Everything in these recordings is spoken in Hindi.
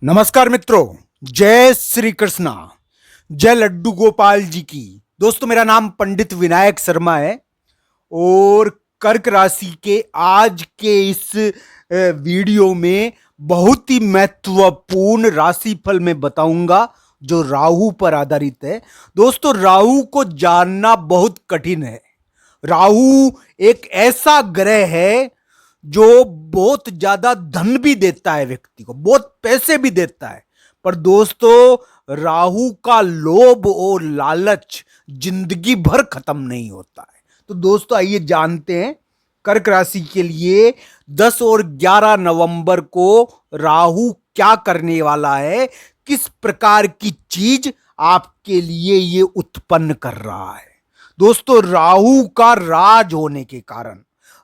नमस्कार मित्रों, जय श्री कृष्णा, जय लड्डू गोपाल जी की। दोस्तों, मेरा नाम पंडित विनायक शर्मा है और कर्क राशि के आज के इस वीडियो में बहुत ही महत्वपूर्ण राशिफल मैं बताऊंगा जो राहु पर आधारित है। दोस्तों, राहु को जानना बहुत कठिन है। राहु एक ऐसा ग्रह है जो बहुत ज्यादा धन भी देता है, व्यक्ति को बहुत पैसे भी देता है, पर दोस्तों राहु का लोभ और लालच जिंदगी भर खत्म नहीं होता है। तो दोस्तों आइए जानते हैं कर्क राशि के लिए 10 और 11 नवंबर को राहु क्या करने वाला है, किस प्रकार की चीज आपके लिए ये उत्पन्न कर रहा है। दोस्तों, राहु का राज होने के कारण,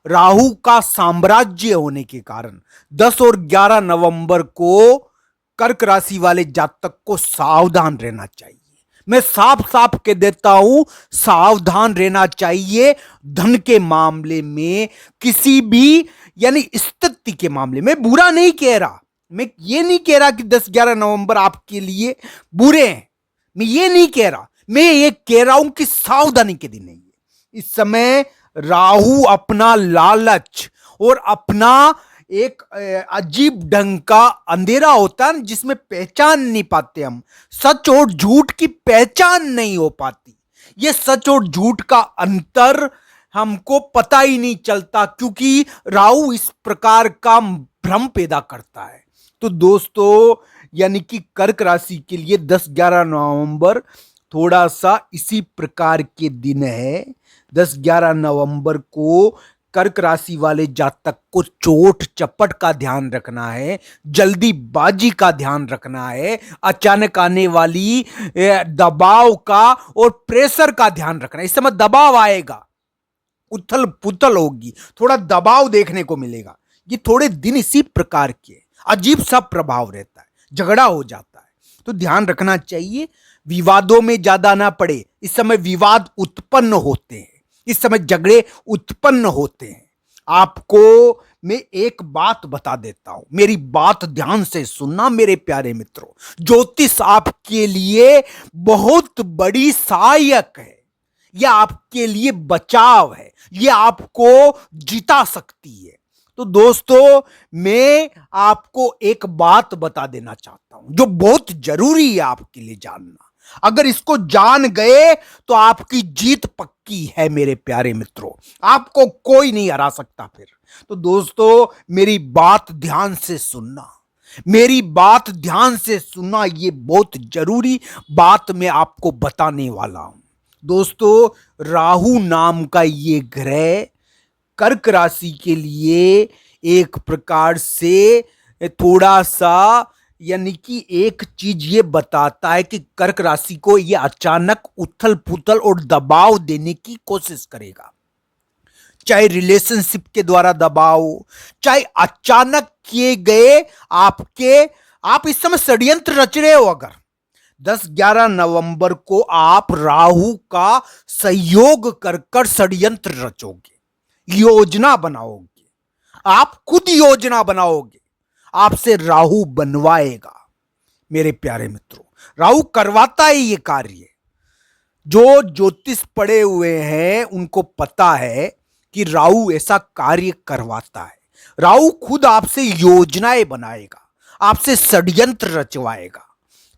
राहु का साम्राज्य होने के कारण 10 और 11 नवंबर को कर्क राशि वाले जातक को सावधान रहना चाहिए। मैं साफ साफ कह देता हूं, सावधान रहना चाहिए। धन के मामले में, किसी भी यानी स्थिति के मामले में। बुरा नहीं कह रहा, मैं ये नहीं कह रहा कि 10-11 नवंबर आपके लिए बुरे हैं, मैं ये नहीं कह रहा। मैं ये कह रहा हूं कि सावधानी के दिन है ये। इस समय राहु अपना लालच और अपना एक अजीब ढंग का अंधेरा होता है जिसमें पहचान नहीं पाते हम, सच और झूठ की पहचान नहीं हो पाती। ये सच और झूठ का अंतर हमको पता ही नहीं चलता, क्योंकि राहु इस प्रकार का भ्रम पैदा करता है। तो दोस्तों, यानी कि कर्क राशि के लिए 10-11 नवंबर थोड़ा सा इसी प्रकार के दिन है। 10-11 नवंबर को कर्क राशि वाले जातक को चोट चपट का ध्यान रखना है, जल्दीबाजी का ध्यान रखना है, अचानक आने वाली दबाव का और प्रेशर का ध्यान रखना है। इस समय दबाव आएगा, उथल पुथल होगी, थोड़ा दबाव देखने को मिलेगा। ये थोड़े दिन इसी प्रकार के अजीब सा प्रभाव रहता है, झगड़ा हो जाता है, तो ध्यान रखना चाहिए। विवादों में ज्यादा ना पड़े। इस समय विवाद उत्पन्न होते हैं, इस समय झगड़े उत्पन्न होते हैं। आपको मैं एक बात बता देता हूं, मेरी बात ध्यान से सुनना मेरे प्यारे मित्रों। ज्योतिष आपके लिए बहुत बड़ी सहायक है, यह आपके लिए बचाव है, यह आपको जिता सकती है। तो दोस्तों, मैं आपको एक बात बता देना चाहता हूं जो बहुत जरूरी है आपके लिए जानना। अगर इसको जान गए तो आपकी जीत पक्की है मेरे प्यारे मित्रों, आपको कोई नहीं हरा सकता फिर। तो दोस्तों, मेरी बात ध्यान से सुनना, मेरी बात ध्यान से सुनना, ये बहुत जरूरी बात मैं आपको बताने वाला हूं। दोस्तों, राहु नाम का ये ग्रह कर्क राशि के लिए एक प्रकार से थोड़ा सा, यानी कि एक चीज ये बताता है कि कर्क राशि को ये अचानक उथल पुथल और दबाव देने की कोशिश करेगा। चाहे रिलेशनशिप के द्वारा दबाव, चाहे अचानक किए गए आप इस समय षड्यंत्र रच रहे हो। अगर 10-11 नवंबर को आप राहु का सहयोग कर षड्यंत्र रचोगे, योजना बनाओगे, आप खुद योजना बनाओगे, आपसे राहु बनवाएगा। मेरे प्यारे मित्रों, राहु करवाता है ये कार्य। जो ज्योतिष पढ़े हुए हैं उनको पता है कि राहु ऐसा कार्य करवाता है। राहु खुद आपसे योजनाएं बनाएगा, आपसे षड्यंत्र रचवाएगा।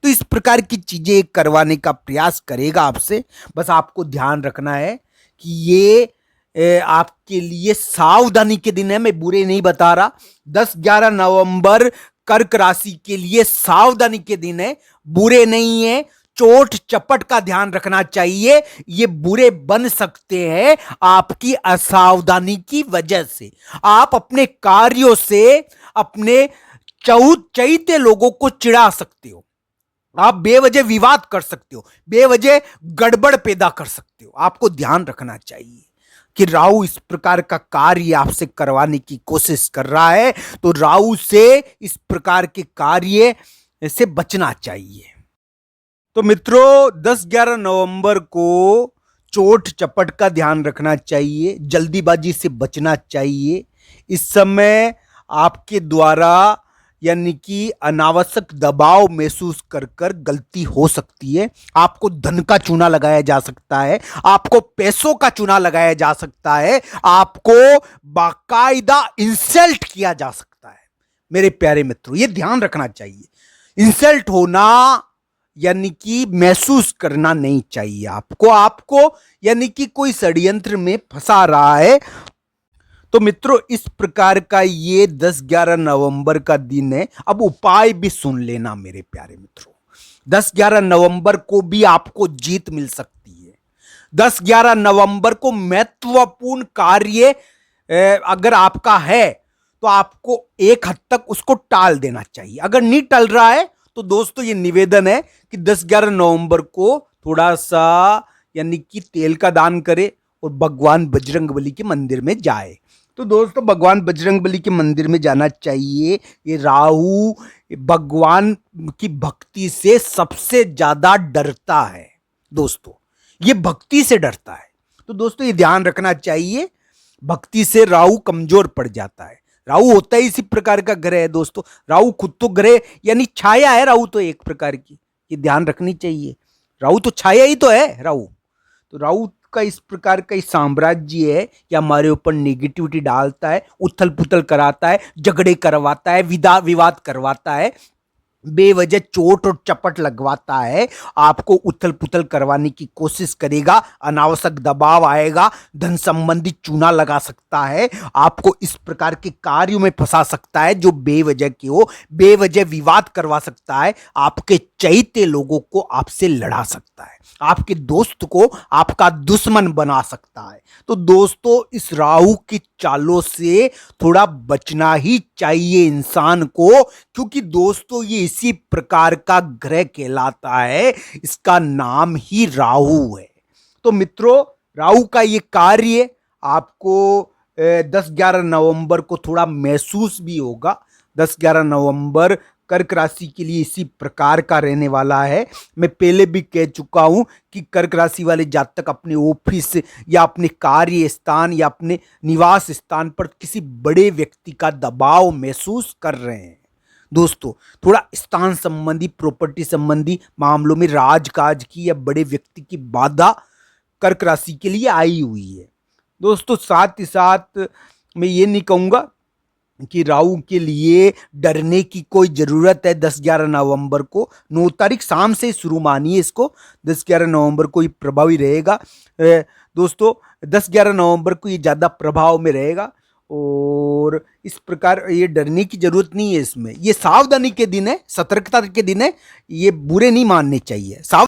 तो इस प्रकार की चीजें करवाने का प्रयास करेगा आपसे। बस आपको ध्यान रखना है कि ये आपके लिए सावधानी के दिन है, मैं बुरे नहीं बता रहा। 10-11 नवंबर कर्क राशि के लिए सावधानी के दिन है, बुरे नहीं है। चोट चपट का ध्यान रखना चाहिए, ये बुरे बन सकते हैं आपकी असावधानी की वजह से। आप अपने कार्यों से अपने चहीते लोगों को चिढ़ा सकते हो, आप बेवजह विवाद कर सकते हो, बेवजह गड़बड़ पैदा कर सकते हो। आपको ध्यान रखना चाहिए कि राहु इस प्रकार का कार्य आपसे करवाने की कोशिश कर रहा है, तो राहु से इस प्रकार के कार्य से बचना चाहिए। तो मित्रों, 10-11 नवंबर को चोट चपट का ध्यान रखना चाहिए, जल्दीबाजी से बचना चाहिए। इस समय आपके द्वारा यानी कि अनावश्यक दबाव महसूस कर कर गलती हो सकती है। आपको धन का चूना लगाया जा सकता है, आपको पैसों का चूना लगाया जा सकता है, आपको बाकायदा इंसल्ट किया जा सकता है। मेरे प्यारे मित्रों, यह ध्यान रखना चाहिए। इंसल्ट होना यानी कि महसूस करना नहीं चाहिए आपको यानी कि कोई षड्यंत्र में फंसा रहा है। तो मित्रों, इस प्रकार का ये 10-11 नवंबर का दिन है। अब उपाय भी सुन लेना मेरे प्यारे मित्रों। 10-11 नवंबर को भी आपको जीत मिल सकती है। 10-11 नवंबर को महत्वपूर्ण कार्य अगर आपका है तो आपको एक हद तक उसको टाल देना चाहिए। अगर नहीं टल रहा है तो दोस्तों ये निवेदन है कि 10-11 नवंबर को थोड़ा सा यानी कि तेल का दान करे और भगवान बजरंगबली के मंदिर में जाए। तो दोस्तों भगवान बजरंगबली के मंदिर में जाना चाहिए। ये राहु भगवान की भक्ति से सबसे ज्यादा डरता है दोस्तों, ये भक्ति से डरता है। तो दोस्तों ये ध्यान रखना चाहिए, भक्ति से राहु कमजोर पड़ जाता है। राहु होता ही इसी प्रकार का ग्रह है दोस्तों। राहु खुद तो ग्रह यानी छाया है, राहु तो एक प्रकार की, ये ध्यान रखनी चाहिए। राहु तो छाया ही तो है राहु। तो राहु का इस प्रकार का साम्राज्य है कि हमारे ऊपर नेगेटिविटी डालता है, उथल पुथल कराता है, झगड़े करवाता है, विवाद करवाता है, बेवजह चोट और चपट लगवाता है, आपको उथल पुथल करवाने की कोशिश करेगा, अनावश्यक दबाव आएगा, धन संबंधी चूना लगा सकता है, आपको इस प्रकार के कार्यों में फंसा सकता है जो बेवजह के हो, बेवजह विवाद करवा सकता है, आपके चहेते लोगों को आपसे लड़ा सकता है, आपके दोस्त को आपका दुश्मन बना सकता है। तो दोस्तों इस राहु की चालों से थोड़ा बचना ही चाहिए इंसान को, क्योंकि दोस्तों ये इसी प्रकार का ग्रह कहलाता है, इसका नाम ही राहु है। तो मित्रों राहु का ये कार्य आपको 10-11 नवंबर को थोड़ा महसूस भी होगा। 10-11 नवंबर कर्क राशि के लिए इसी प्रकार का रहने वाला है। मैं पहले भी कह चुका हूं कि कर्क राशि वाले जातक अपने ऑफिस या अपने कार्य स्थान या अपने निवास स्थान पर किसी बड़े व्यक्ति का दबाव महसूस कर रहे हैं दोस्तों। थोड़ा स्थान संबंधी, प्रॉपर्टी संबंधी मामलों में राजकाज की या बड़े व्यक्ति की बाधा कर्क राशि के लिए आई हुई है दोस्तों। साथ ही साथ मैं ये नहीं कहूंगा कि राहु के लिए डरने की कोई जरूरत है। 10-11 नवंबर को 9 तारीख शाम से शुरू मानिए इसको, 10-11 नवंबर को ये प्रभावी रहेगा दोस्तों। 10-11 नवंबर को ये ज़्यादा प्रभाव में रहेगा और इस प्रकार ये डरने की जरूरत नहीं है इसमें। ये सावधानी के दिन है, सतर्कता के दिन है, ये बुरे नहीं मानने चाहिए।